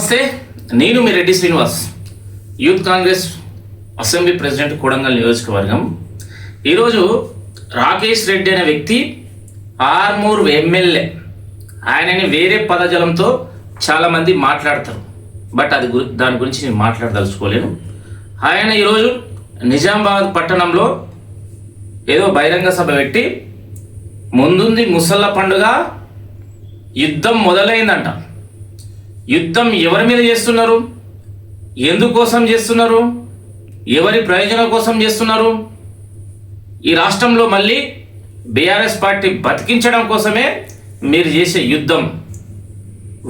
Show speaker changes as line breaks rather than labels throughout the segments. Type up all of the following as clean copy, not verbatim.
నమస్తే, నేను మీ Reddy Srinivas, youth Congress assembly president Kodangal నియోజకవర్గం. ఈరోజు రాకేష్ రెడ్డి అనే వ్యక్తి ఆర్మూర్ ఎమ్మెల్యే. ఆయనని వేరే పదజలంతో చాలామంది మాట్లాడతారు, బట్ దాని గురించి నేను మాట్లాడదలుచుకోలేను. ఆయన ఈరోజు నిజామాబాద్ పట్టణంలో ఏదో బహిరంగ సభ పెట్టి ముందుంది ముసళ్ళ పండుగ, యుద్ధం మొదలైందంట. యుద్ధం ఎవరి మీద చేస్తున్నారు, ఎందుకోసం చేస్తున్నారు, ఎవరి ప్రయోజనం కోసం చేస్తున్నారు? ఈ రాష్ట్రంలో మళ్ళీ బీఆర్ఎస్ పార్టీ బతికించడం కోసమే మీరు చేసే యుద్ధం.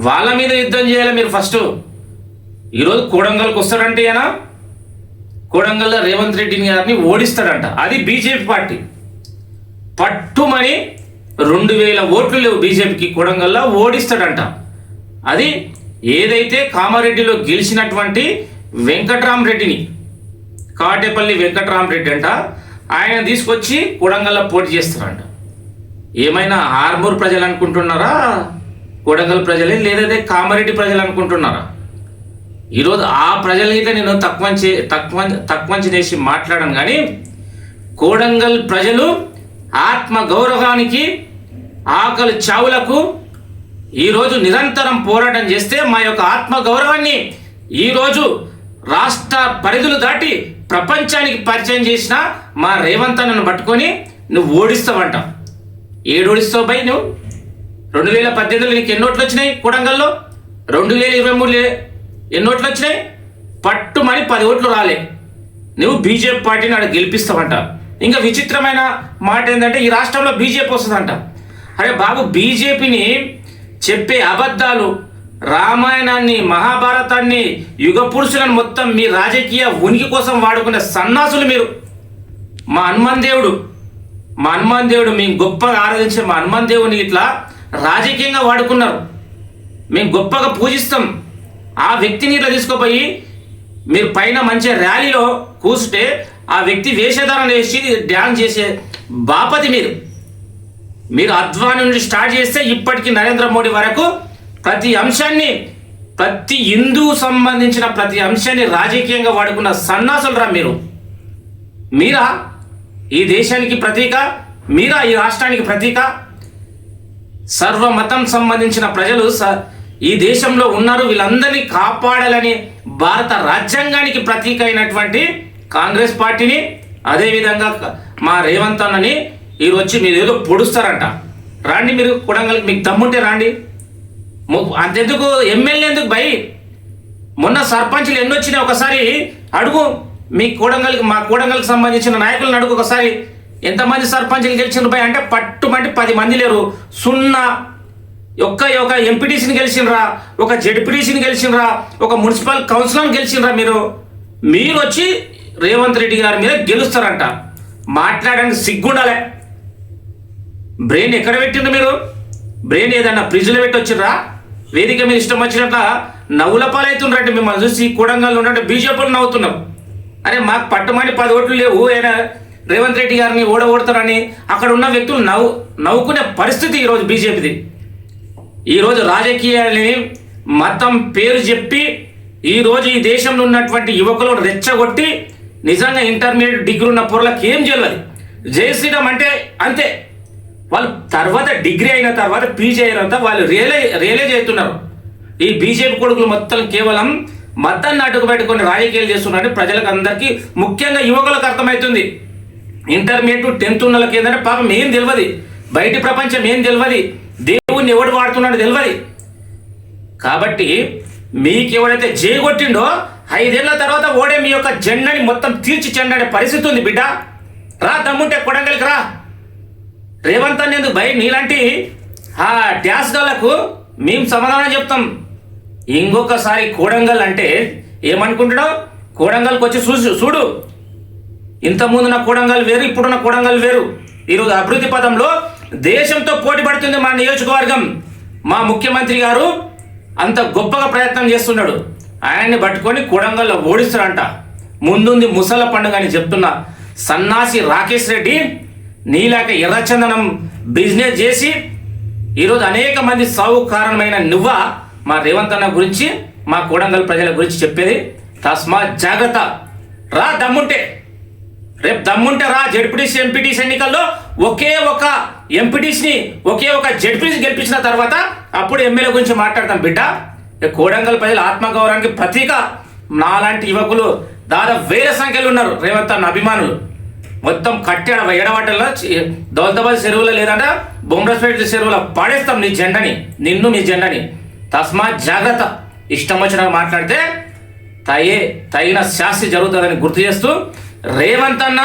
వాళ్ళ మీద యుద్ధం చేయాలి మీరు ఫస్ట్. ఈరోజు కొడంగల్కి వస్తాడంటే ఆయన కొడంగల్లో రేవంత్ రెడ్డి గారిని ఓడిస్తాడంట. అది బీజేపీ పార్టీ. పట్టుమని 2000 ఓట్లు లేవు బీజేపీకి, కొడంగల్లో ఓడిస్తాడంట. అది ఏదైతే కామారెడ్డిలో గెలిచినటువంటి వెంకట్రామరెడ్డిని, కాటేపల్లి వెంకట్రామరెడ్డి అంట, ఆయన తీసుకొచ్చి కొడంగల్లో పోటీ చేస్తారంట. ఏమైనా ఆర్మూర్ ప్రజలు అనుకుంటున్నారా, కొడంగల్ ప్రజలే, లేదంటే కామారెడ్డి ప్రజలు అనుకుంటున్నారా? ఈరోజు ఆ ప్రజలైతే నేను తక్కువ చేసి మాట్లాడను, కానీ కొడంగల్ ప్రజలు ఆత్మ గౌరవానికి, ఆకలి చావులకు ఈరోజు నిరంతరం పోరాటం చేస్తే మా యొక్క ఆత్మ గౌరవాన్ని ఈరోజు రాష్ట్ర పరిధులు దాటి ప్రపంచానికి పరిచయం చేసిన మా రేవంత్ అన్నను పట్టుకొని నువ్వు ఓడిస్తావంట. ఏడు ఓడిస్తావు బై నువ్వు? 2018లో నీకు ఎన్నోట్లు వచ్చినాయి కొడంగల్లో? 2023 ఎన్నోట్లు వచ్చినాయి? పట్టుమని 10 ఓట్లు రాలే. నువ్వు బీజేపీ పార్టీని ఆడ గెలిపిస్తావంట. ఇంకా విచిత్రమైన మాట ఏంటంటే ఈ రాష్ట్రంలో బీజేపీ వస్తుందంట. అరే బాబు, బీజేపీని చెప్పే అబద్ధాలు, రామాయణాన్ని, మహాభారతాన్ని, యుగ పురుషులను మొత్తం మీ రాజకీయ ఉనికి కోసం వాడుకునే సన్నాసులు మీరు. మా హనుమాన్ దేవుడు మేము గొప్పగా ఆరాధించే మా హనుమాన్ దేవుడిని ఇట్లా రాజకీయంగా వాడుకున్నారు. మేము గొప్పగా పూజిస్తాం. ఆ వ్యక్తిని ఇట్లా తీసుకుపోయి మీరు పైన మంచి ర్యాలీలో కూర్చుంటే ఆ వ్యక్తి వేషధారణ వేసి డ్యాన్స్ చేసే బాపతి మీరు అద్వాని నుండి స్టార్ట్ చేస్తే ఇప్పటికీ నరేంద్ర మోడీ వరకు ప్రతి హిందూ సంబంధించిన ప్రతి అంశాన్ని రాజకీయంగా వాడుకున్న సన్నాసులరా మీరా ఈ దేశానికి ప్రతీక, మీరా ఈ రాష్ట్రానికి ప్రతీక. సర్వమతం సంబంధించిన ప్రజలు ఈ దేశంలో ఉన్నారు, వీళ్ళందరినీ కాపాడాలని భారత రాజ్యాంగానికి ప్రతీక అయినటువంటి కాంగ్రెస్ పార్టీని, అదేవిధంగా మా రేవంత్ అన్నని ఈరోజు వచ్చి మీరు ఏదో పొడుస్తారంట. రాండి, మీరు కొడంగల్కి మీకు దమ్ముంటే రాండి. అంతెందుకు ఎమ్మెల్యే ఎందుకు భయ్? మొన్న సర్పంచ్లు ఎన్ని వచ్చినాయి ఒకసారి అడుగు. మా కోడంగల్కి సంబంధించిన నాయకులను అడుగు ఒకసారి, ఎంతమంది సర్పంచ్లు గెలిచినారు భయ్ అంటే పట్టుమంటే 10 మంది లేరు. 0. ఒక ఎంపీటీసీని గెలిచినరా, ఒక జెడ్పీటీసీని గెలిచినరా, ఒక మున్సిపల్ కౌన్సిలర్ని గెలిచినరా? మీరు వచ్చి రేవంత్ రెడ్డి గారి మీద గెలుస్తారంట. మాట్లాడడానికి సిగ్గుండాలే. బ్రెయిన్ ఎక్కడ పెట్టిండ్రు మీరు? బ్రెయిన్ ఏదన్నా ఫ్రిడ్జ్లో పెట్టి వచ్చిర్రా? వేదిక మీద ఇష్టం వచ్చినట్ల నవ్వుల పాలవుతుండ్రంటే మిమ్మల్ని చూసి కొడంగల్లో ఉన్నట్టు బీజేపీలు నవ్వుతున్నాం. అరే మాకు పట్టుమని 10 ఓట్లు లేవు, ఆయన రేవంత్ రెడ్డి గారిని ఓడగొడతారని అక్కడ ఉన్న వ్యక్తులు నవ్వుకునే పరిస్థితి ఈరోజు బీజేపీది. ఈరోజు రాజకీయాలని మతం పేరు చెప్పి ఈరోజు ఈ దేశంలో ఉన్నటువంటి యువకులను రెచ్చగొట్టి నిజంగా ఇంటర్మీడియట్ డిగ్రీ ఉన్న పొరలకు ఏం చేయలేదు. జై శ్రీరామ్ అంటే అంతే. వాళ్ళు తర్వాత డిగ్రీ అయిన తర్వాత పీజీ అయిన తర్వాత వాళ్ళు రియలైజ్ అవుతున్నారు. ఈ బీజేపీ కొడుకులు మొత్తం కేవలం మతాన్ని అడ్డుకు పెట్టుకొని రాజకీయాలు చేస్తున్నారని ప్రజలకు అందరికీ, ముఖ్యంగా యువకులకు అర్థమవుతుంది. ఇంటర్మీడియట్ 10th ఉన్న వాళ్ళకి ఏంటంటే పాపం ఏం తెలియదు, బయటి ప్రపంచం ఏం తెలియదు, దేవుణ్ణి ఎవడు వాడుతున్నాడో తెలియదు. కాబట్టి మీకు ఎవడైతే జయగొట్టిండో 5 ఏళ్ల తర్వాత ఓడే మీ యొక్క జెండాని మొత్తం తీర్చి చెండే పరిస్థితి ఉంది బిడ్డ. రా, దమ్ముంటే కొడంగల్కి రా. రేవంత్ అని ఎందుకు భయ్? నీలాంటి ఆ డ్యాస్ గలకు మేము సమాధానం చెప్తాం. ఇంకొకసారి కొడంగల్ అంటే ఏమనుకుంటున్నావు? కొడంగల్కి వచ్చి చూడు. ఇంతకుముందు నా కొడంగల్ వేరు, ఇప్పుడున్న కొడంగల్ వేరు. ఈరోజు అభివృద్ధి పదంలో దేశంతో పోటీ పడుతుంది మా నియోజకవర్గం. మా ముఖ్యమంత్రి గారు అంత గొప్పగా ప్రయత్నం చేస్తున్నాడు. ఆయన్ని పట్టుకొని కొడంగల్లో ఓడిస్తారంట. ముందుంది ముసళ్ళ పండుగ అని చెప్తున్నా సన్నాసి రాకేష్ రెడ్డి నీలాక ఎర్రచందనం బిజినెస్ చేసి ఈరోజు అనేక మంది సాగు కారణమైన నువ్వా మా రేవంత్ అన్న గురించి మా కోడంగల్ ప్రజల గురించి చెప్పేది. తస్మాత్ జాగ్రత్త. రా దమ్ముంటే, రేపు దమ్ముంటే రా. జెడ్పీటీసీ ఎంపీటీసీ ఎన్నికల్లో ఒకే ఒక ఎంపీటీసీని ఒకే ఒక జెడ్పీటీసీ గెలిపించిన తర్వాత అప్పుడు ఎమ్మెల్యే గురించి మాట్లాడతాం బిడ్డ. కోడంగల్ ప్రజల ఆత్మగౌరవానికి ప్రతీక నాలాంటి యువకులు దాదాపు 1000 సంఖ్యలో ఉన్నారు. రేవంత్ అన్న అభిమానులు మొత్తం కట్టాడ ఎడవాటల్లో దౌలతాబాద్ చెరువులో లేదంటే బొమ్మరస్పేట చెరువులో పాడేస్తాం నీ జెండని, నిన్ను నీ జెండని. తస్మాత్ జాగ్రత్త. ఇష్టం వచ్చిన మాట్లాడితే తగిన శాస్తి జరుగుతుందని గుర్తు చేస్తూ, రేవంత్ అన్న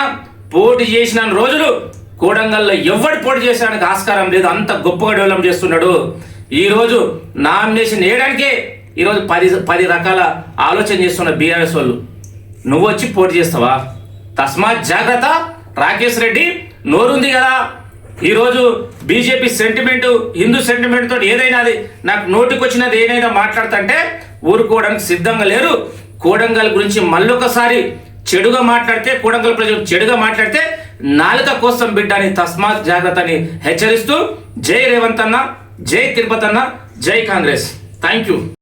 పోటీ చేసిన రోజులు కోడంగల్లో ఎవడు పోటీ చేసడానికి ఆస్కారం లేదు. అంత గొప్పగా డెవలప్ చేస్తున్నాడు. ఈరోజు నామినేషన్ వేయడానికే ఈరోజు 10 రకాల ఆలోచన చేస్తున్న బీఆర్ఎస్ వాళ్ళు. నువ్వు వచ్చి పోటీ చేస్తావా? తస్మాత్ జాగ్రత్త. రాకేష్ రెడ్డి నోరుంది కదా, ఈరోజు బీజేపీ సెంటిమెంట్, హిందూ సెంటిమెంట్ తోటి ఏదైనా అది నాకు నోటికి వచ్చినది ఏదైనా మాట్లాడుతుంటే ఊరుకోవడానికి సిద్ధంగా లేరు. కోడంగల్ గురించి మళ్ళొకసారి చెడుగా మాట్లాడితే, కోడంగల్ ప్రజలు చెడుగా మాట్లాడితే నాలుక కోసం బిడ్డ అని తస్మాత్ జాగ్రత్త అని హెచ్చరిస్తూ, జై రేవంత్ అన్న, జై తిరుపతి అన్న, జై కాంగ్రెస్. Thank you.